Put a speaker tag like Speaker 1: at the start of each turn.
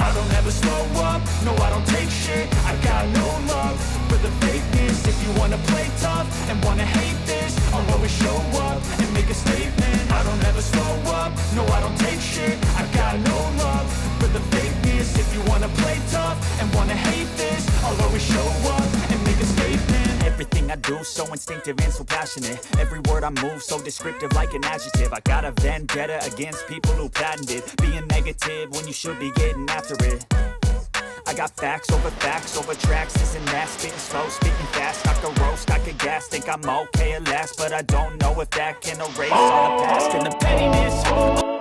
Speaker 1: I don't ever slow up, no I don't take shit. I got no love for the fakeness. If you wanna play tough and wanna hate this, I'll always show up and make a statement. I don't ever slow up, no I don't take shit. I got no love for the fakeness. If you wanna play tough and wanna hate this, I'll always show up and make a statement. Everything I do so instinctive and so passionate. Every word I move so descriptive like an adjective. I got a vendetta against people who patented being negative when you should be getting after it. I got facts over tracks. This and that, spitting slow, speaking fast. I could roast, I could gas, think I'm okay at last, but I don't know if that can erase all the past and the pettiness.